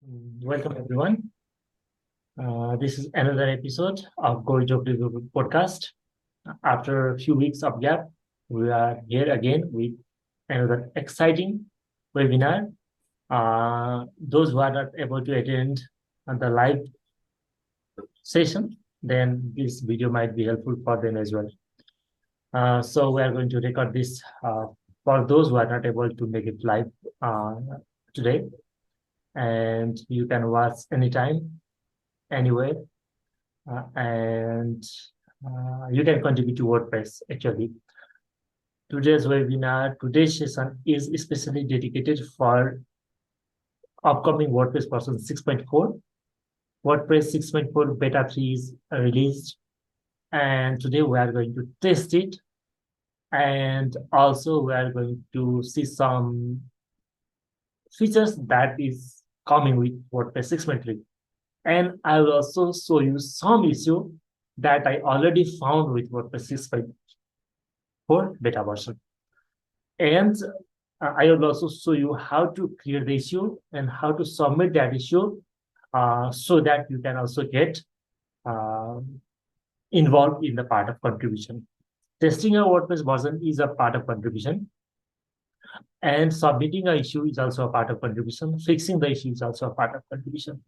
Welcome everyone. This is another episode of Gold Job Review podcast. After a few weeks of gap, we are here again with another exciting webinar. Those who are not able to attend the live session, then this video might be helpful for them as well. So we are going to record this for those who are not able to make it live today, and you can watch anytime, anywhere, and you can contribute to WordPress actually. Today's session is especially dedicated for upcoming WordPress version 6.4. WordPress 6.4 beta 3 is released, and today we are going to test it, and also we are going to see some features that is coming with WordPress 6.3. And I will also show you some issue that I already found with WordPress 6.4 beta version. And I will also show you how to create the issue and how to submit that issue so that you can also get involved in the part of contribution. Testing a WordPress version is a part of contribution, and submitting an issue is also a part of contribution. Fixing the issue is also a part of contribution.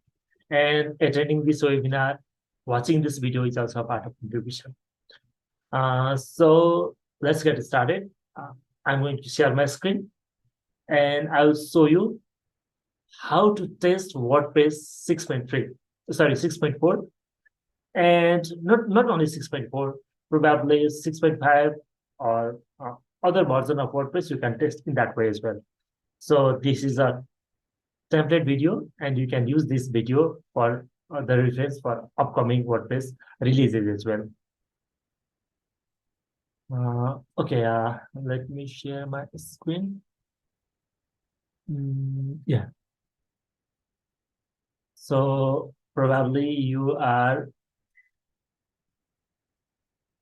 And attending this webinar, watching this video is also a part of contribution. So let's get started. I'm going to share my screen, and I'll show you how to test WordPress 6.4, and not only 6.4, probably 6.5 or other version of WordPress you can test in that way as well. So this is a template video, and you can use this video for the reference for upcoming WordPress releases as well. Okay, let me share my screen. Yeah. So probably you are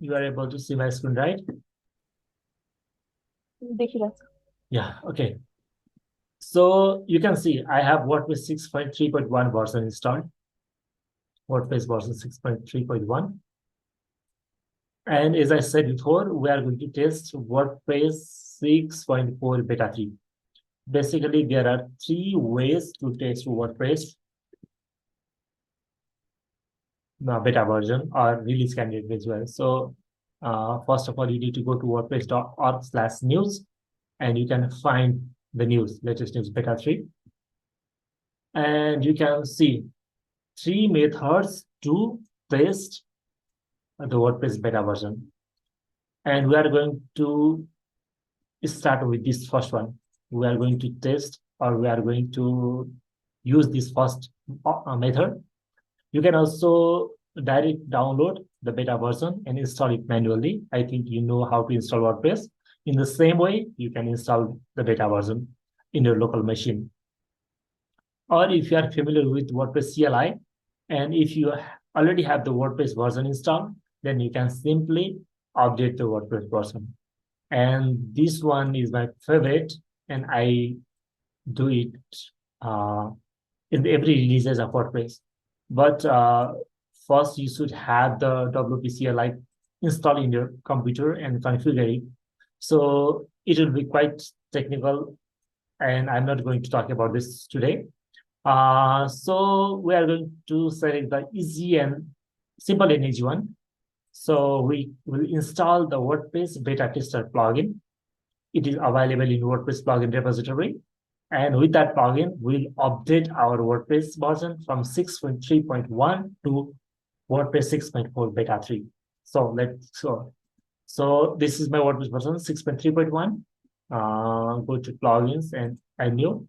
able to see my screen, right? Yeah, okay. So you can see I have WordPress 6.3.1 version installed, WordPress version 6.3.1. And as I said before, we are going to test WordPress 6.4 beta 3. Basically, there are 3 ways to test WordPress beta version or release candidate as well. So first of all, you need to go to wordpress.org/news, and you can find the news, latest news beta 3. And you can see 3 methods to test the WordPress beta version. And we are going to start with this first one. We are going to test, or we are going to use this first method. You can also direct download the beta version and install it manually. I think you know how to install WordPress. In the same way, you can install the beta version in your local machine. Or if you are familiar with WordPress CLI, and if you already have the WordPress version installed, then you can simply update the WordPress version. And this one is my favorite, and I do it in every releases of WordPress. But first, you should have the WP CLI installed in your computer and configure it. So it will be quite technical, and I'm not going to talk about this today. So we are going to select the easy and simple and easy one. So we will install the WordPress beta tester plugin. It is available in WordPress plugin repository. And with that plugin, we'll update our WordPress version from 6.3.1 to WordPress 6.4 beta 3. So so this is my WordPress version 6.3.1. Go to plugins and add new.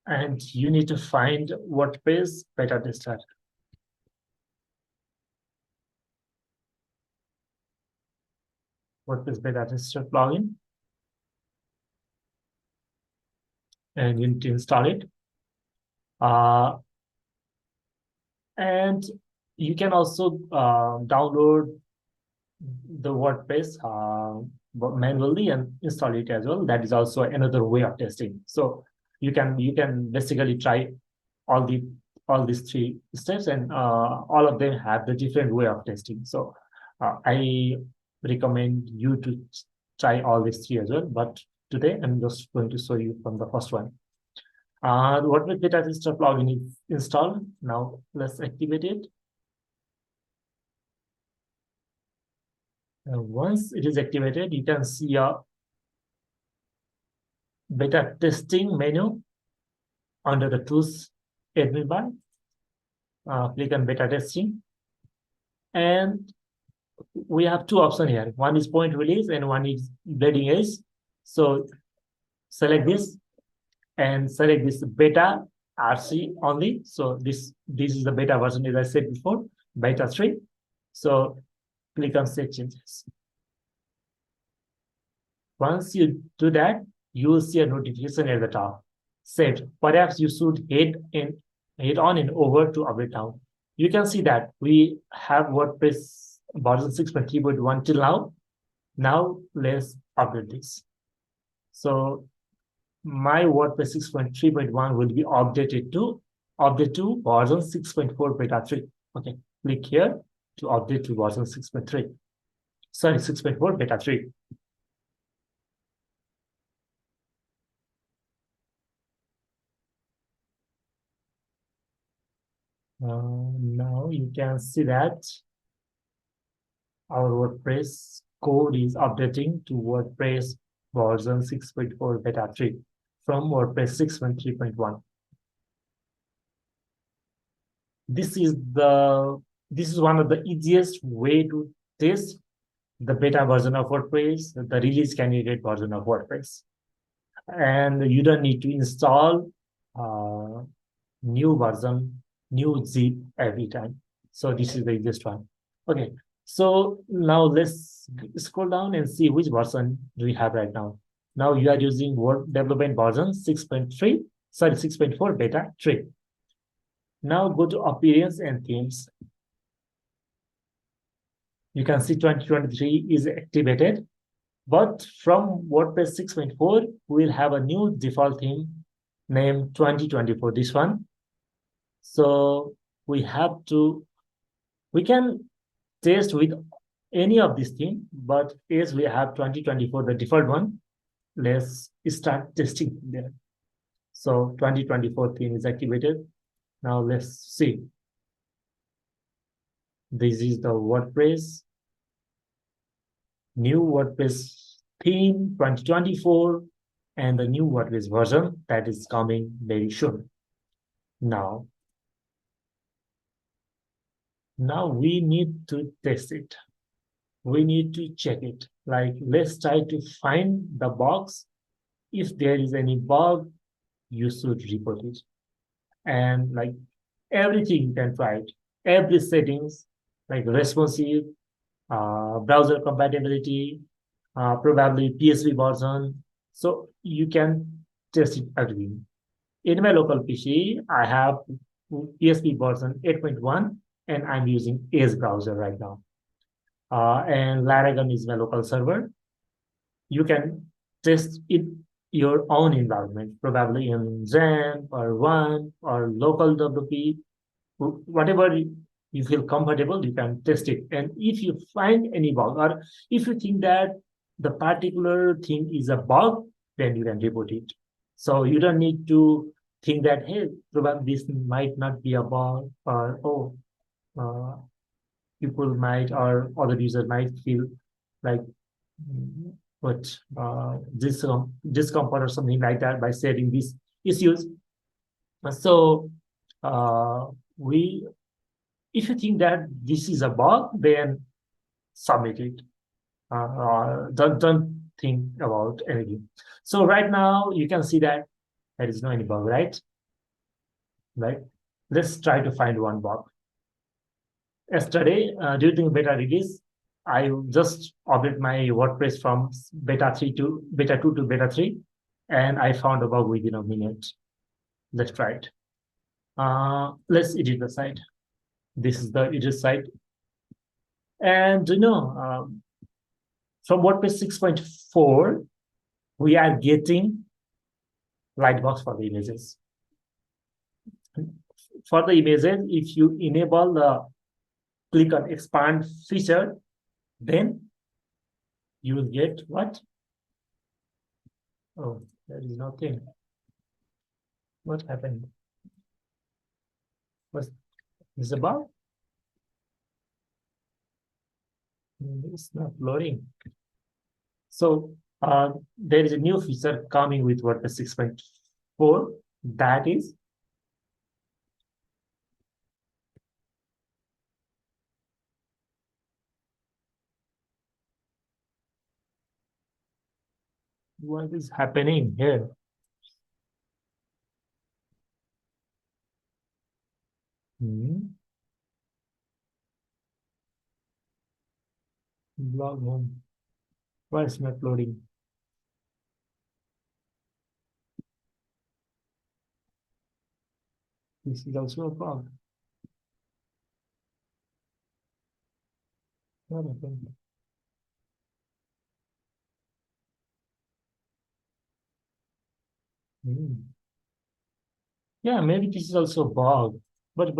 And you need to find WordPress beta tester. WordPress beta tester plugin. And you need to install it. And you can also download the WordPress manually and install it as well. That is also another way of testing. So you can basically try all these three steps, and all of them have the different way of testing. So I recommend you to try all these three as well. But today I'm just going to show you from the first one. WordPress beta tester plugin is installed. Now let's activate it. Once it is activated, you can see a beta testing menu under the tools admin bar. Click on beta testing, and we have two options here. One is point release and one is bleeding edge. So select this and select this beta RC only. So this is the beta version, as I said before, beta 3. So click on save changes. Once you do that, you will see a notification at the top. Saved. Perhaps you should head on and over to update now. You can see that we have WordPress version 6.3.1 till now. Now let's update this. So my WordPress 6.3.1 will be updated to version 6.4 beta 3. Okay, click here to update to version 6.3. Sorry, 6.4 beta 3. Now you can see that our WordPress code is updating to WordPress version 6.4 beta 3 from WordPress 6.3.1. This is one of the easiest way to test the beta version of WordPress, the release candidate version of WordPress. And you don't need to install new version, new zip every time. So this is the easiest one. Okay, so now let's scroll down and see which version do we have right now. Now you are using Word development version 6.4 beta 3. Now go to appearance and themes. You can see 2023 is activated, but from WordPress 6.4, we'll have a new default theme named 2024, this one. So we can test with any of these themes, but as we have 2024, the default one, let's start testing there. So 2024 theme is activated. Now let's see. This is the WordPress, new WordPress theme 2024, and the new WordPress version that is coming very soon. Now we need to test it. We need to check it. Like, let's try to find the bugs. If there is any bug, you should report it. And like everything you can try it. Every settings, like responsive, browser compatibility, probably PHP version. So you can test it everything. In my local PC, I have PHP version 8.1, and I'm using Edge browser right now. And Laragon is my local server. You can test it your own environment, probably in XAMPP or One or local WP, whatever you feel comfortable, you can test it. And if you find any bug, or if you think that the particular thing is a bug, then you can report it. So you don't need to think that, hey, probably this might not be a bug, or people might, or other users might feel like discomfort or something like that by sharing these issues. So if you think that this is a bug, then submit it. Don't think about anything. So right now you can see that there is no any bug, right? Right. Let's try to find one bug. Yesterday, during beta release, I just updated my WordPress from beta 2 to beta 3, and I found a bug within a minute. Let's try it. Let's edit the site. This is the edit site. And from WordPress 6.4, we are getting lightbox for the images. For the images, if you enable the click on expand feature, then you will get what? Oh, there is nothing. What happened? What's this about? It's not loading. So there is a new feature coming with WordPress 6.4. That is what is happening here. Blog home. Why is not loading? This is also a bug. What happened? Yeah, maybe this is also a bug, but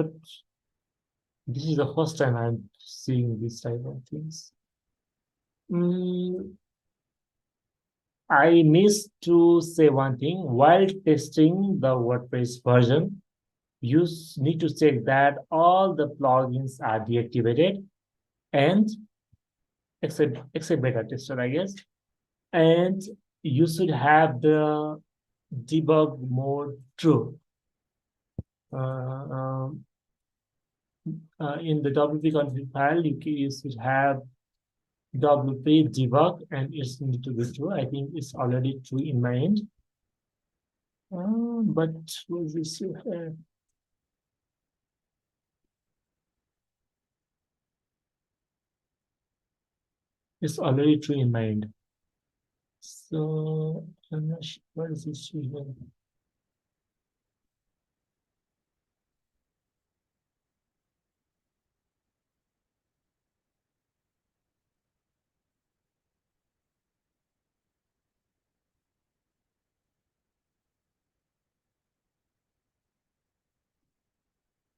this is the first time I'm seeing this type of things. I missed to say one thing. While testing the WordPress version, you need to check that all the plugins are deactivated and except beta tester, I guess. And you should have the debug mode true. In the WP config file, you should have WP debug and it's need to be true. I think it's already true in my end. But was this? It's already true in my end. So I'm not sure what is this here.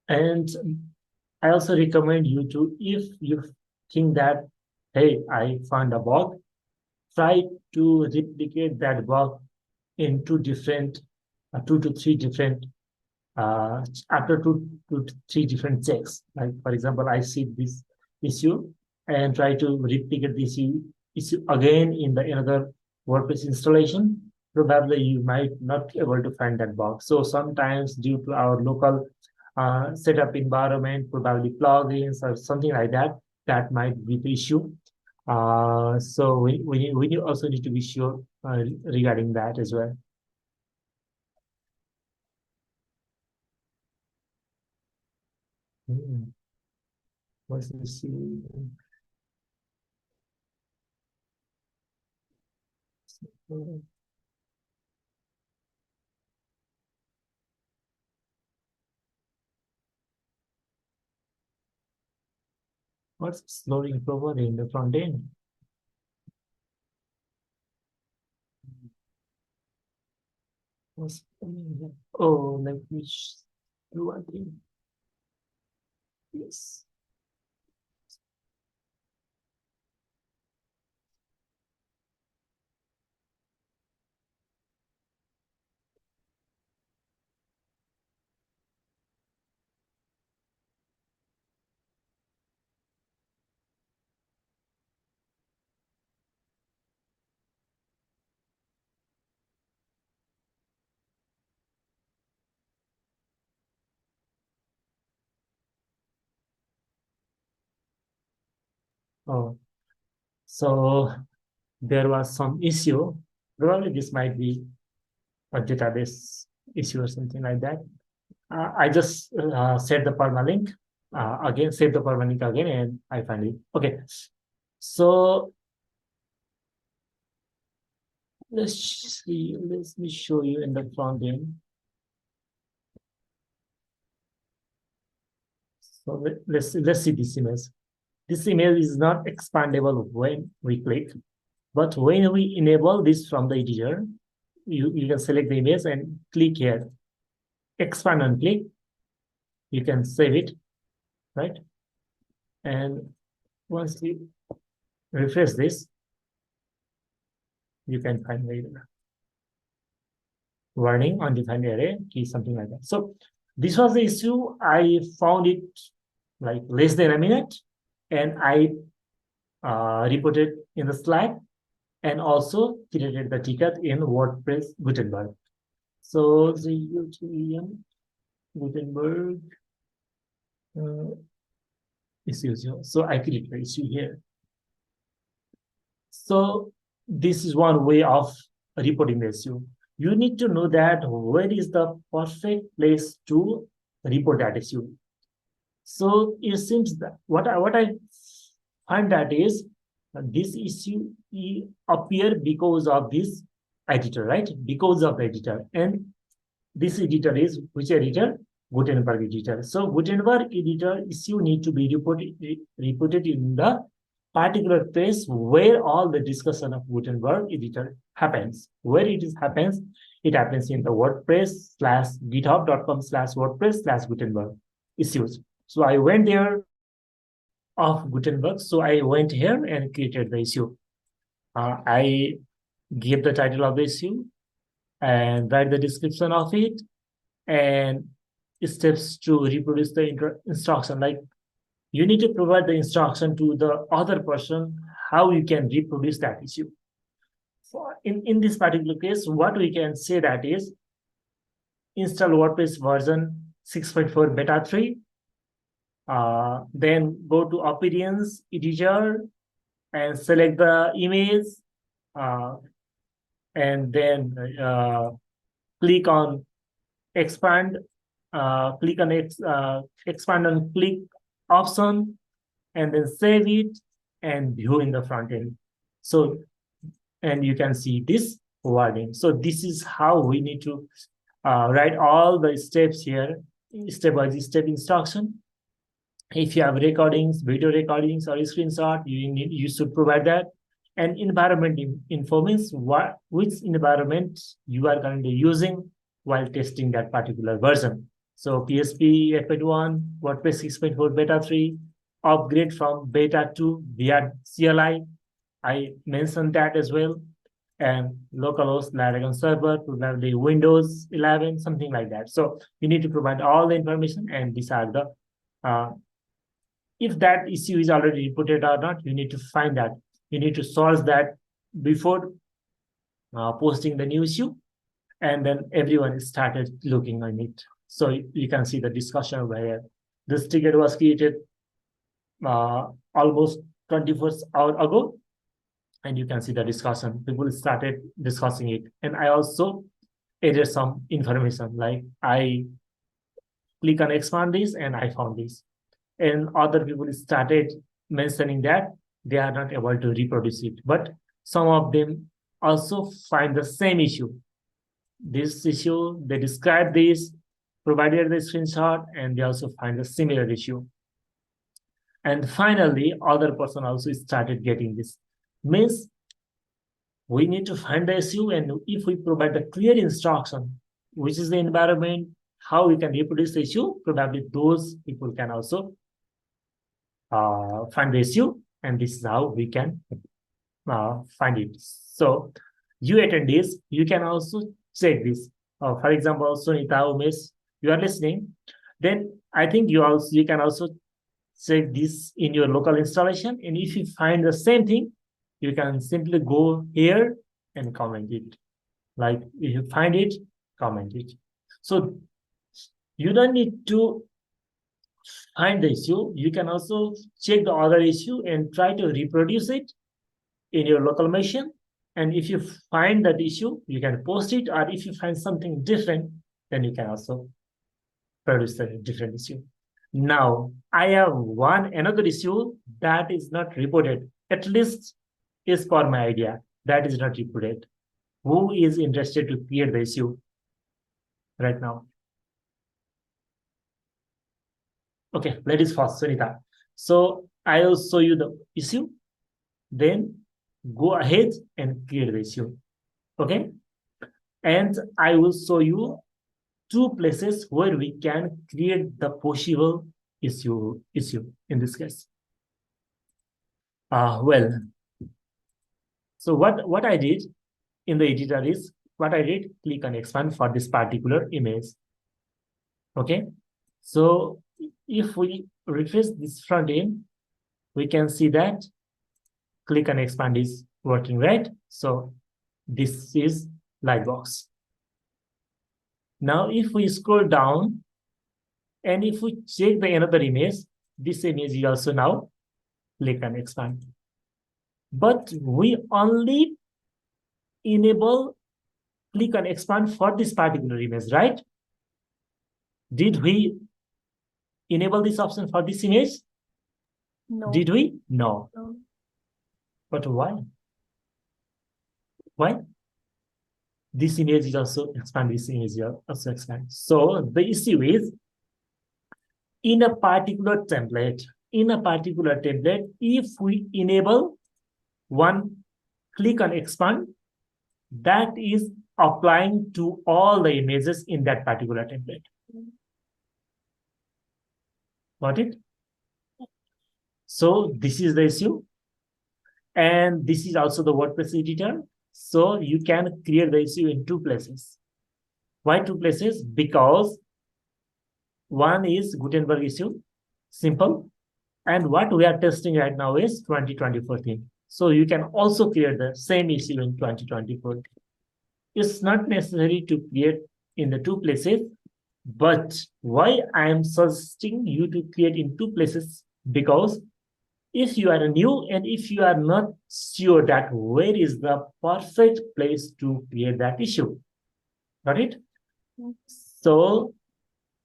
And I also recommend you to, if you think that, hey, I found a bug, try to replicate that bug in two to three different, after two to three different checks. Like, for example, I see this issue and try to replicate this issue again in the another WordPress installation. Probably you might not be able to find that bug. So sometimes due to our local setup environment, probably plugins or something like that, that might be the issue. So we also need to be sure regarding that as well. What's this? What's slowing forward in the front end? Oh, let me do one thing. Yes. Oh, so there was some issue. Probably this might be a database issue or something like that. I just set the permalink again, save the permalink again, and I find it. Okay, so let's see. Let me show you in the front end. So let's see this image. This image is not expandable when we click, but when we enable this from the editor, you can select the image and click here, expand and click. You can save it, right? And once you refresh this, you can find the warning undefined array key, something like that. So this was the issue. I found it like less than a minute, and I reported in the Slack and also created the ticket in WordPress Gutenberg. So the UTM Gutenberg issues. So I created the issue here. So this is one way of reporting the issue. You need to know that where is the perfect place to report that issue. So it seems that what I find that is this issue appear because of this editor, right? Because of the editor. And this editor is which editor? Gutenberg editor. So Gutenberg editor issue need to be reported in the particular place where all the discussion of Gutenberg editor happens. Where it happens, it happens in the WordPress /github.com/WordPress/Gutenberg issues. So I went there of Gutenberg. So I went here and created the issue. I gave the title of the issue and write the description of it and steps to reproduce the instruction. Like you need to provide the instruction to the other person how you can reproduce that issue. So in this particular case, what we can say that is install WordPress version 6.4 beta 3. Then go to appearance editor and select the image, and then click on expand, click on expand and click option, and then save it and view in the front end. So, and you can see this wording. So this is how we need to write all the steps here, step by step instruction. If you have recordings, video recordings, or a screenshot, you should provide that. And environment info means which environment you are currently using while testing that particular version. So PHP 8.1, WordPress 6.4 beta 3, upgrade from beta to via CLI. I mentioned that as well. And localhost Laragon server, probably Windows 11, something like that. So you need to provide all the information, and these are the if that issue is already reported or not, you need to find that. You need to solve that before posting the new issue, and then everyone started looking on it. So you can see the discussion where this ticket was created almost 24 hours ago, and you can see the discussion. People started discussing it, and I also added some information like I click on expand this, and I found this. And other people started mentioning that they are not able to reproduce it. But some of them also find the same issue. This issue, they describe this, provided the screenshot, and they also find a similar issue. And finally, other person also started getting this. Means we need to find the issue, and if we provide the clear instruction, which is the environment, how we can reproduce the issue, probably those people can also find the issue, and this is how we can find it. So you attendees, you can also check this. For example, Sunita, Umesh, you are listening, then I think you can also check this in your local installation, and if you find the same thing, you can simply go here and comment it. Like if you find it, comment it. So you don't need to find the issue. You can also check the other issue and try to reproduce it in your local machine. And if you find that issue, you can post it. Or if you find something different, then you can also produce a different issue. Now, I have another issue that is not reported, at least is for my idea, that is not reported. Who is interested to create the issue right now? Okay, ladies first, Sunita. So I will show you the issue, then go ahead and create the issue. Okay, And I will show you two places where we can create the possible issue in this case. Well, so what I did in the editor is, what I did, click on expand for this particular image. Okay, so if we refresh this front end, we can see that click on expand is working, right? So this is Lightbox. Now if we scroll down and if we check the another image, this image is also now click on expand. But we only enable click on expand for this particular image, right? Did we enable this option for this image? No. Did we? No. No. But why? Why? This image is also expand, this image is also expand. So the issue is, in a particular template, if we enable one click on expand, that is applying to all the images in that particular template. Got it? So this is the issue. And this is also the WordPress editor. So you can create the issue in two places. Why two places? Because one is Gutenberg issue, simple. And what we are testing right now is 2024 theme. So you can also create the same issue in 2024. It's not necessary to create in the two places, but why I am suggesting you to create in two places, because if you are new and if you are not sure that where is the perfect place to create that issue, got it? So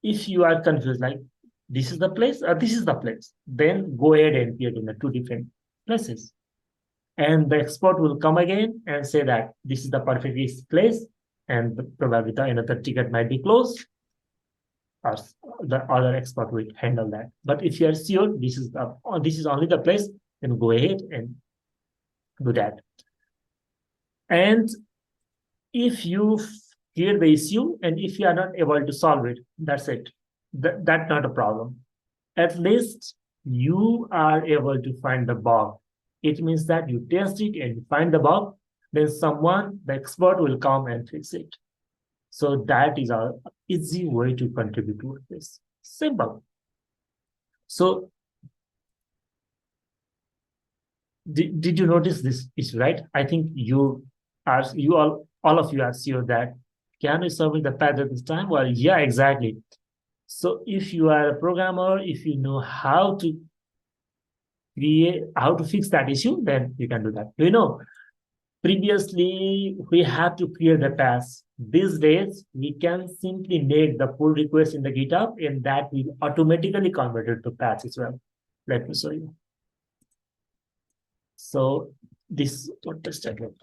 if you are confused, like this is the place or this is the place, then go ahead and create in the two different places. And the expert will come again and say that this is the perfect place, and probably the another ticket might be closed, or the other expert will handle that. But if you are sure this is only the place, then go ahead and do that. And if you hear the issue and if you are not able to solve it, that's it. That's not a problem. At least you are able to find the bug. It means that you test it and you find the bug, then someone, the expert, will come and fix it. So that is our easy way to contribute to this. Simple. So did you notice this issue, right? I think you all of you are sure that, can we submit the path at this time? Well, yeah, exactly. So if you are a programmer, if you know how to fix that issue, then you can do that. Previously we have to clear the path. These days we can simply make the pull request in the GitHub, and that will automatically convert it to patch as well. Let me show you. So this WordPress develop.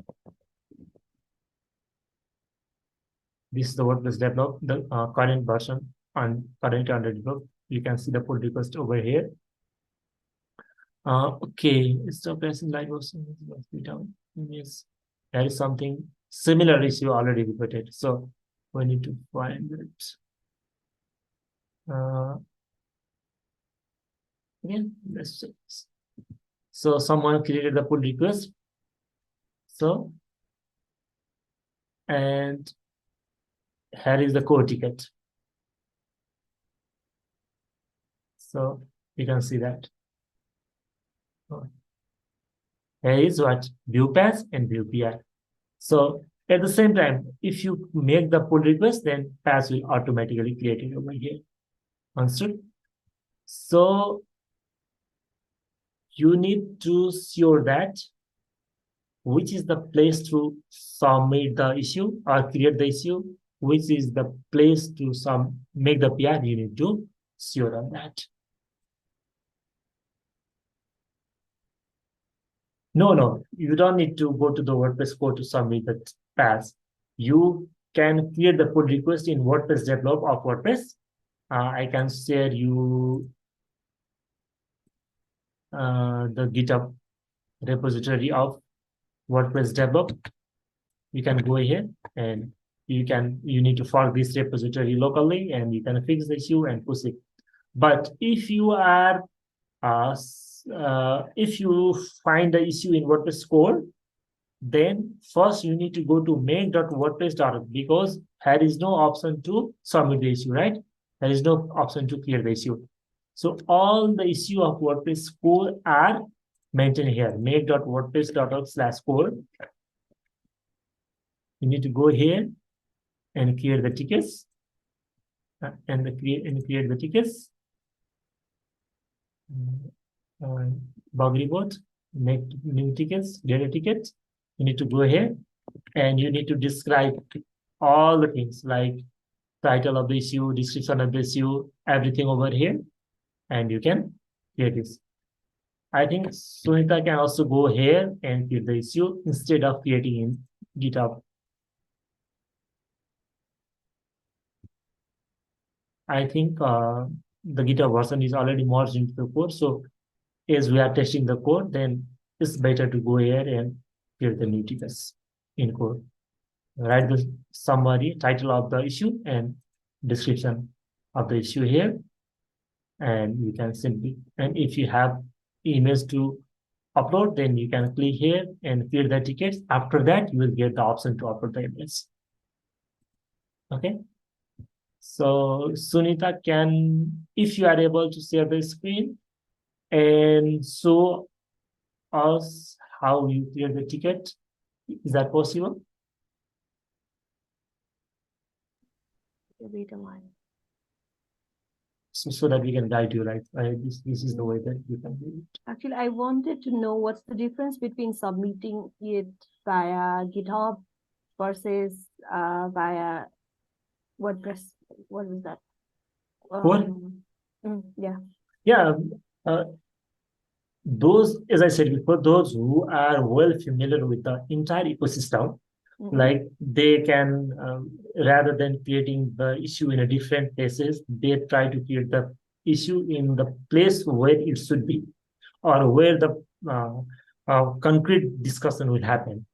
This is the WordPress develop, the current version and currently under develop. You can see the pull request over here. Okay, stop pressing live version. Yes, there is something similar issue already repeated. So we need to find it. Again, let's check this. So someone created the pull request. So, and here is the code ticket. So you can see that. Here is what? View pass and view PR. So at the same time, if you make the pull request, then pass will automatically create it over here. Understood? So you need to sure that which is the place to submit the issue or create the issue, which is the place to make the PR. You need to sure on that. No, you don't need to go to the WordPress code to submit the pass. You can create the pull request in WordPress develop of WordPress. I can share you the GitHub repository of WordPress develop. You can go here and you need to fork this repository locally, and you can fix the issue and push it. But if you are if you find the issue in WordPress core, then first you need to go to main.wordpress.org, because there is no option to submit the issue, right? There is no option to clear the issue. So all the issue of WordPress core are maintained here, make.wordpress.org/core. You need to go here and clear the tickets, and create the tickets. Bug report, make new tickets, data tickets. You need to go here and you need to describe all the things like title of the issue, description of the issue, everything over here, and you can create this. I think Sunita can also go here and create the issue instead of creating in GitHub. I think the GitHub version is already merged into the code. So as we are testing the code, then it's better to go here and create the new tickets in code. Write the summary, title of the issue, and description of the issue here. And you can simply, and if you have emails to upload, then you can click here and create the tickets. After that, you will get the option to upload the emails. Okay. So Sunita can, if you are able to share the screen and show us how you clear the ticket, is that possible? Wait a minute. So that we can guide you, right? This is the way that you can do it. Actually, I wanted to know what's the difference between submitting it via GitHub versus via WordPress. What was that? Yeah. Yeah. Those, as I said before, those who are well familiar with the entire ecosystem, like they can, rather than creating the issue in a different places, they try to create the issue in the place where it should be, or where the concrete discussion will happen.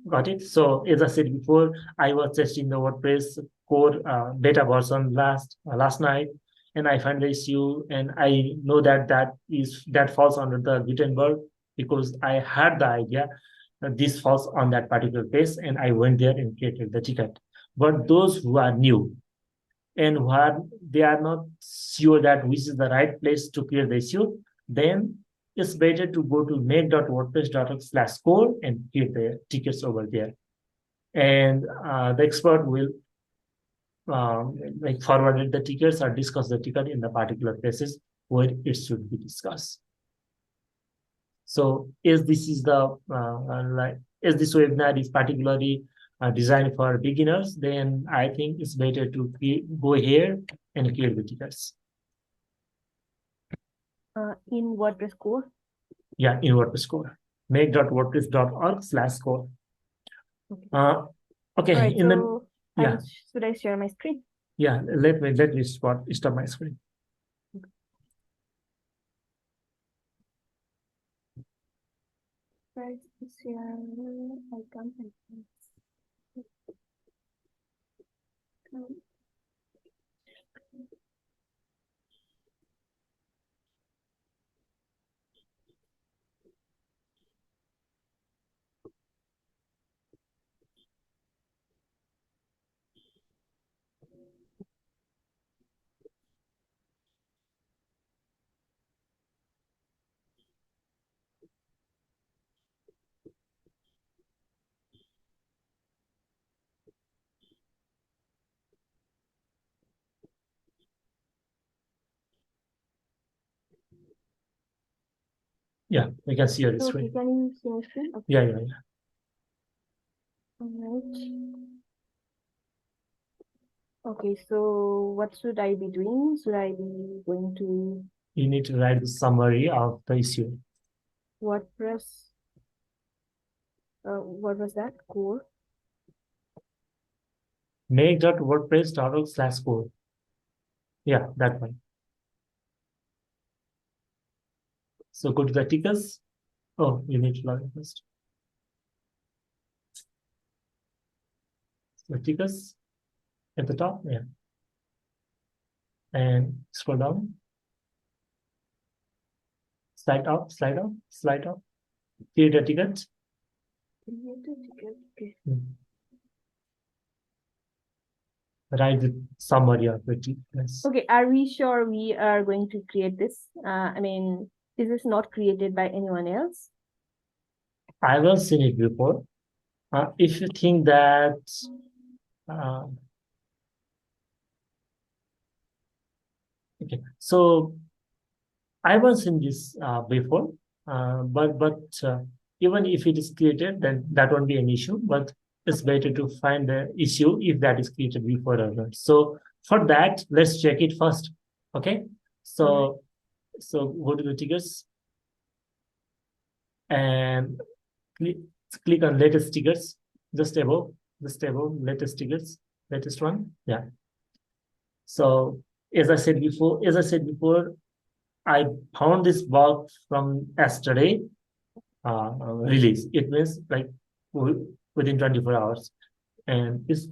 Got it? So as I said before, I was testing the WordPress core beta version last night, and I find the issue, and I know that falls under the Gutenberg, because I had the idea that this falls on that particular page, and I went there and created the ticket. But those who are new and they are not sure that which is the right place to clear the issue, then it's better to go to make.wordpress.org/core and create the tickets over there. And the expert will like forward the tickets or discuss the ticket in the particular places where it should be discussed. So as this is the as this webinar is particularly designed for beginners, then I think it's better to go here and create the tickets. In WordPress core? Yeah, in WordPress core. make.wordpress.org/core. Okay. Right, so should I share my screen? Yeah, let me stop my screen. Right, share icon. Yeah, we can see your screen. Okay, can you see my screen? Okay. Yeah. All right. Okay, so what should I be doing? Should I be going to... You need to write the summary of the issue. WordPress. What was that? Core? make.wordpress.org/core. Yeah, that one. So go to the tickets. Oh, you need to log in first. the tickets at the top, yeah. And scroll down, slide up, slide up, slide up. Create a ticket. Okay. Write the summary of the tickets. Okay, are we sure we are going to create this? I mean, this is not created by anyone else. I will seen it before. If you think that okay, so I was in this before, but even if it is created, then that won't be an issue. But it's better to find the issue if that is created before or not. So for that, let's check it first. Okay. So so go to the tickets and click click on latest tickets just above latest tickets, latest one. Yeah. So as I said before, I found this bug from yesterday release. It means like within 24 hours. And this,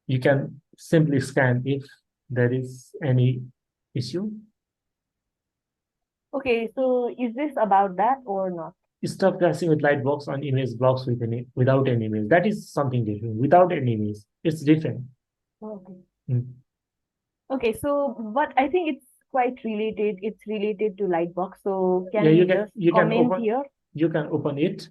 you can simply scan if there is any issue. Okay, so is this about that or not? Stop classing with lightbox on image blocks with without any image. That is something different. Without any image, it's different. Okay. Mm. Okay, so but I think it's quite related. It's related to Lightbox. So can Yeah, you just comment here? You can open it.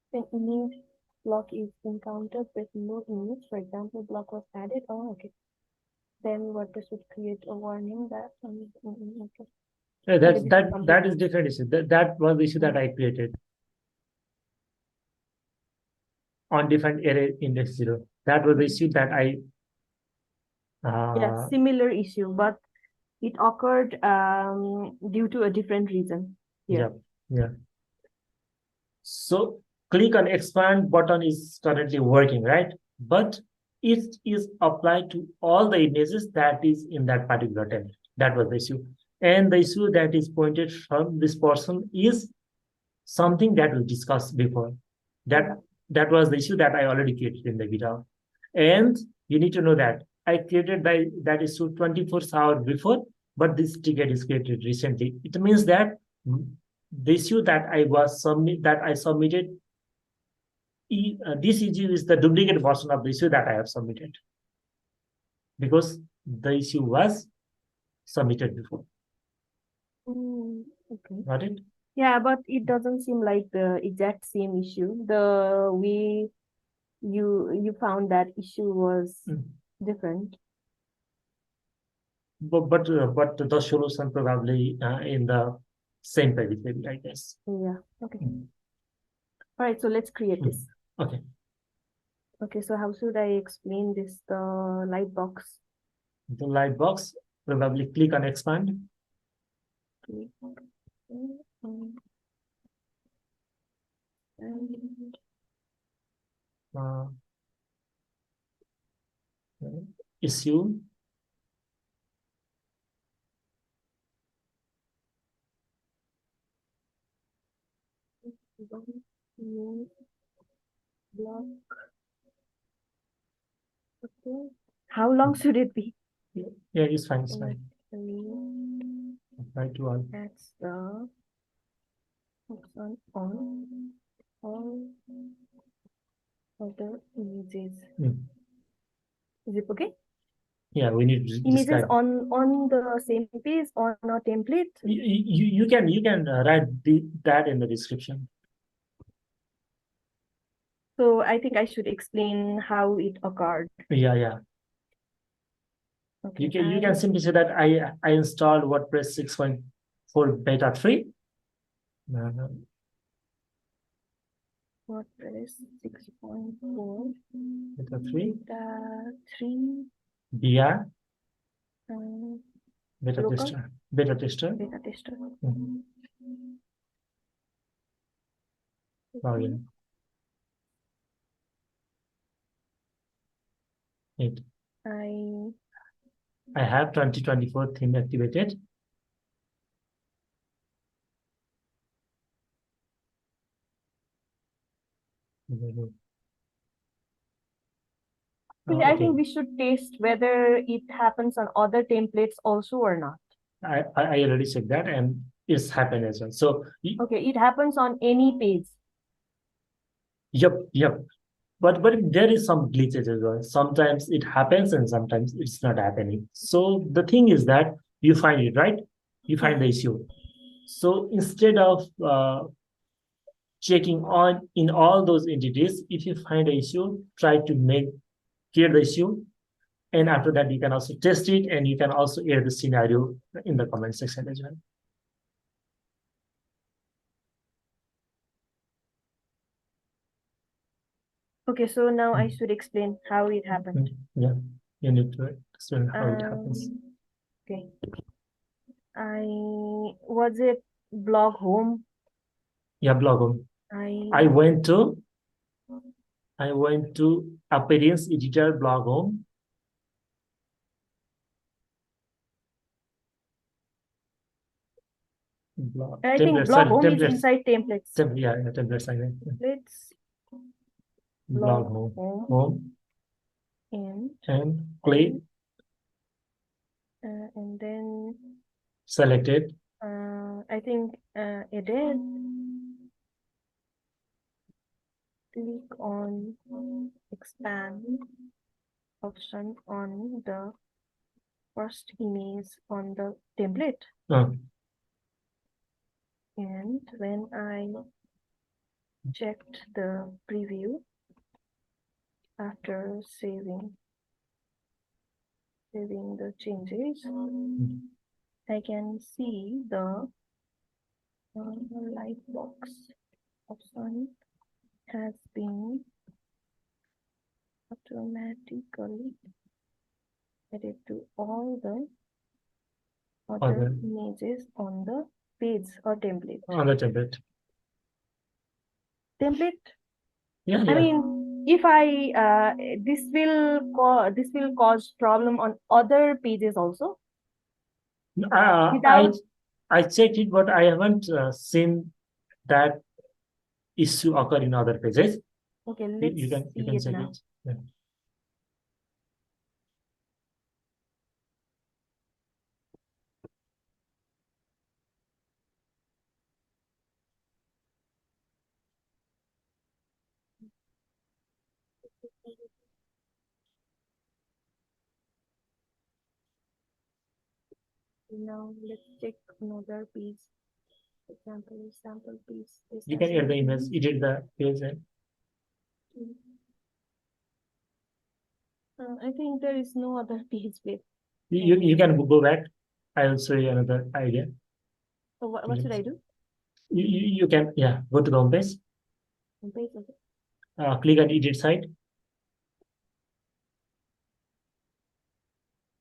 When image block is encountered with no image, for example, block was added. Oh, okay. Then WordPress would create a warning that okay. Yeah, Okay, that is different issue. That was the issue that I created on different array index 0. That was the issue that I yeah, similar issue, but it occurred due to a different reason here. yeah. So click on expand button is currently working, right? But it is applied to all the images that is in that particular template. That was the issue. And the issue that is pointed from this person is something that we discussed before. That was the issue that I already created in the GitHub. And you need to know that I created that issue 24 hours before, but this ticket is created recently. It means that the issue that I submitted, this issue is the duplicate version of the issue that I have submitted because the issue was submitted before. Okay. Got it? Yeah, but it doesn't seem like the exact same issue. The way you found that issue was different. But the solution probably in the same page, maybe, I guess. Yeah. Okay. All right. So let's create this. Okay. Okay. So how should I explain this? The light box. The light box. Probably click on expand. Issue. Block. Okay. How long should it be? Yeah, it's fine. It's fine. Apply to all. That's the on all other images. Is it okay? Yeah, we need to images describe. on the same page on a template. You can write that in the description. So I think I should explain how it occurred. Yeah. Okay, you can simply say that I installed WordPress 6.4 beta 3. WordPress 6.4 beta 3. Beta 3. Via beta tester. Beta tester. Login. I have 2024 theme activated. I Okay. think we should test whether it happens on other templates also or not. I already checked that, and it's happened as well. So Okay, it happens on any page. yep. But there is some glitches as well. Sometimes it happens and sometimes it's not happening. So the thing is that you find it, right? You find the issue. So instead of checking on in all those entities, if you find the issue, try to clear the issue. And after that, you can also test it, and you can also add the scenario in the comment section as well. Okay, so now I should explain how it happened. Yeah, you need to explain how it happens. Okay. Was it blog home? Yeah, blog home. I went to appearance editor blog home. I think blog home is inside templates. Yeah, templates. Templates. Blog home. And click. And then Selected. I think edit. Click on expand option on the first image on the template. And when I checked the preview after saving the changes, I can see the light box option has been automatically added to all the other images on the page or template. On the template. Yeah. I mean, if this will cause problem on other pages also. I checked it, but I haven't seen that issue occur in other pages. Okay, you can check it. Yeah. Now let's check another piece. Sample piece. You can add the image, edit the page. I think there is no other page with. You can go back. I will show you another idea. So what should I do? You can go to the home page. Okay. Click on edit site.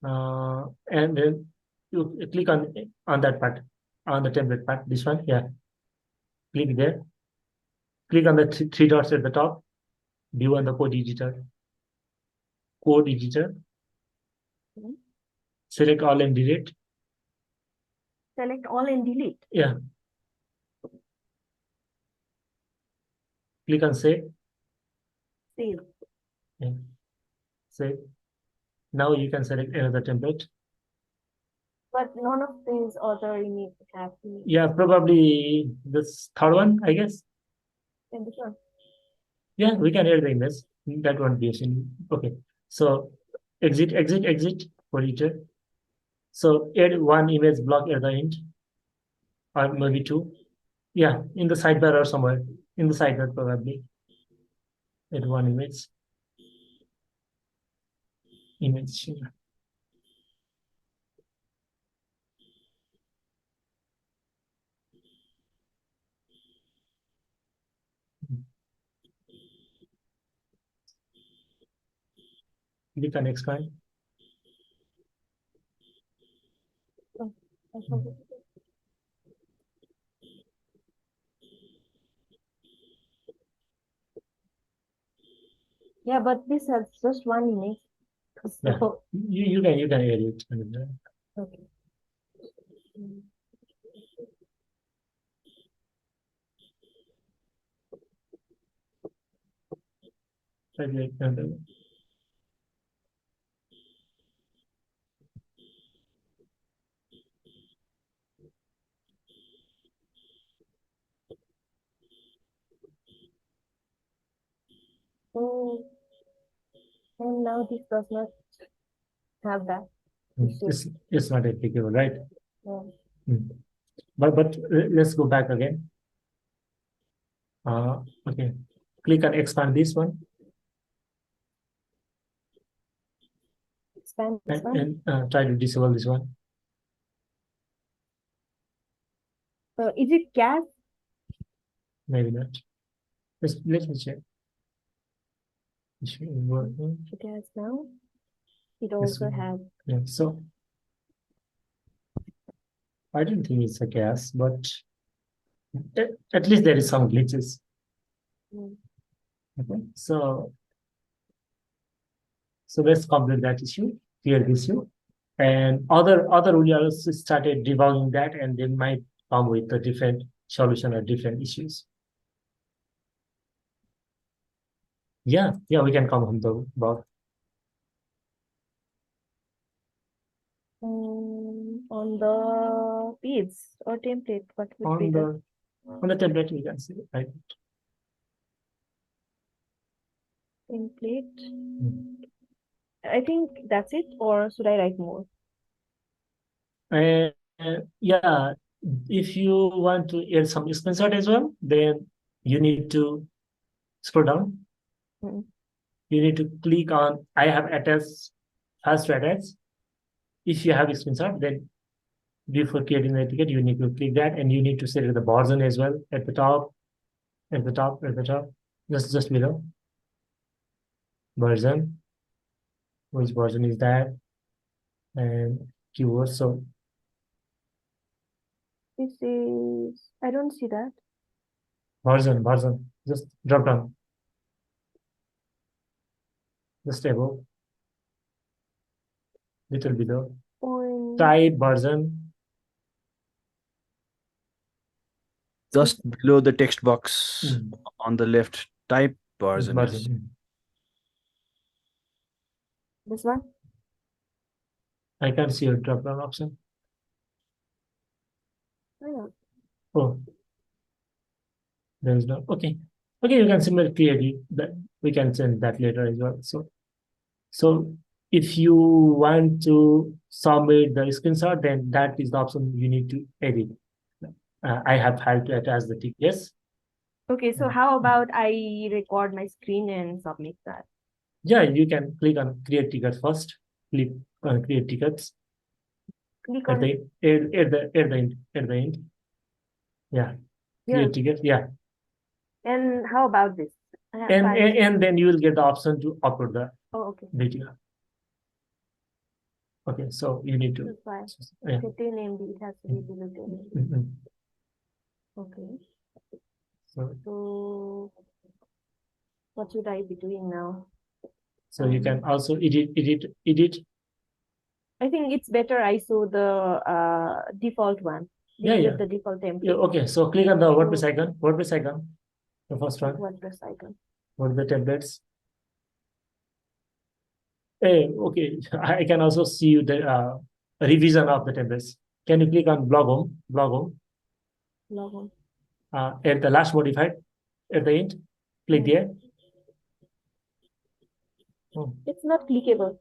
And then you click on that part, on the template part. This one, click there. Click on the three dots at the top. View on the code editor. Select all and delete. Select all and delete. Yeah. Click on save. Save. Yeah. Save. Now you can select another template. But none of these other images have. Yeah, probably this third one, I guess. And this one. Yeah, we can add the image. That won't be a sin. Okay. So exit for editor. So add one image block at the end, or maybe two. Yeah, in the sidebar or somewhere. In the sidebar probably. Add one image. Click on expand. Yeah, but this has just one image. So you can add it. Okay. Try to extend it. And now this does not have that issue. It's not applicable, right? Yeah. But let's go back again. Okay, click on expand this one. Expand this one. And try to disable this one. Is it gas? Maybe not. Let me check. It should work. It has now. It also has. Yeah, so I don't think it's a gas, but at least there is some glitches. Okay, so let's complete that issue, clear this issue, and other URLs started debugging that, and they might come with a different solution or different issues. Yeah, we can come on the bug. On the page or template, what would be the on the template we can see, right? Template. I think that's it, or should I write more? Yeah, if you want to add some screenshot as well, then you need to scroll down. You need to click on I have attached has to attach. If you have a screenshot, then before creating the ticket, you need to click that, and you need to set the version as well at the top, just below. Version, which version is that, and keywords. So this is, I don't see that. Version, just drop down, just above, little below. Type version. Just below the text box on the left, type version. This one? I can't see your drop down option. Oh, there is no. Okay, you can simply create that. We can send that later as well. So if you want to submit the screenshot, then that is the option you need to edit. I have had to attach the tickets. Okay, so how about I record my screen and submit that? Yeah, you can click on create ticket first. Click on create tickets. Click at on the end. Yeah. Create ticket. Yeah. And how about this? And then you will get the option to upload the video. Okay, so you need to. Yeah. 15 MB, it has to be below 10. Okay. So what should I be doing now? So you can also edit. I think it's better I show the default one. Yeah. The default template. Yeah, okay, so click on the WordPress icon. The first one. WordPress icon. What are the templates? Hey, okay, I can also see you the revision of the templates. Can you click on blog home? At the last modified, at the end, click there. It's not clickable.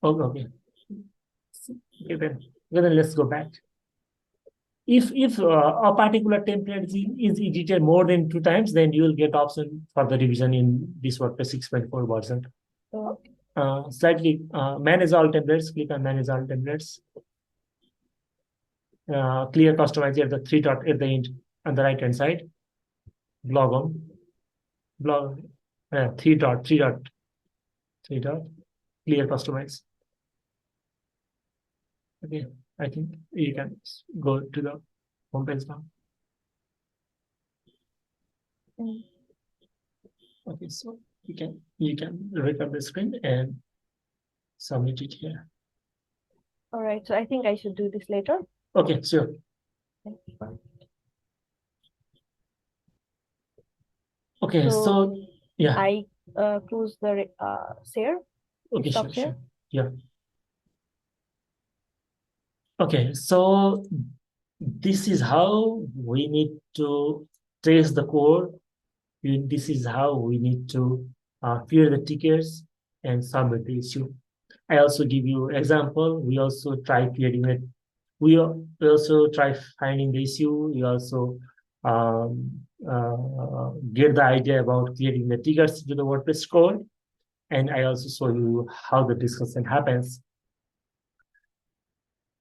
Oh, okay. Then let's go back. If a particular template is edited more than 2 times, then you will get option for the revision in this WordPress 6.4 version. Slightly manage all templates. Click on manage all templates. Clear customize at the 3 dot at the end on the right hand side. Blog home. 3 dot. Clear customize. Okay, I think you can go to the home page now. Okay, so you can record the screen and submit it here. All right, so I think I should do this later. Okay, sure. Okay, so Yeah. I close the share. Okay, Stop sure, share. sure. Yeah. Okay, so this is how we need to trace the code. This is how we need to clear the tickets and submit the issue. I also give you example. We also try creating it. We also try finding the issue. We also get the idea about creating the tickets to the WordPress code. And I also show you how the discussion happens.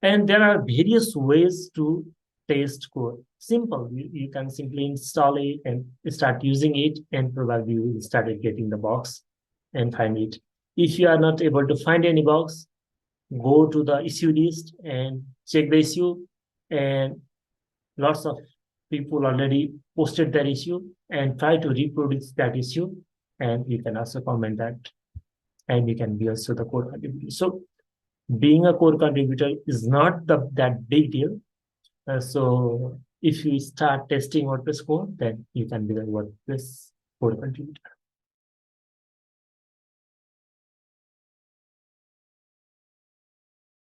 And there are various ways to test code. Simple. You can simply install it and start using it, and probably you will start getting the box and find it. If you are not able to find any box, go to the issue list and check the issue. And lots of people already posted that issue, and try to reproduce that issue. And you can also comment that, and you can be also the code contributor. So being a core contributor is not that big deal. So if you start testing WordPress code, then you can be a WordPress core contributor.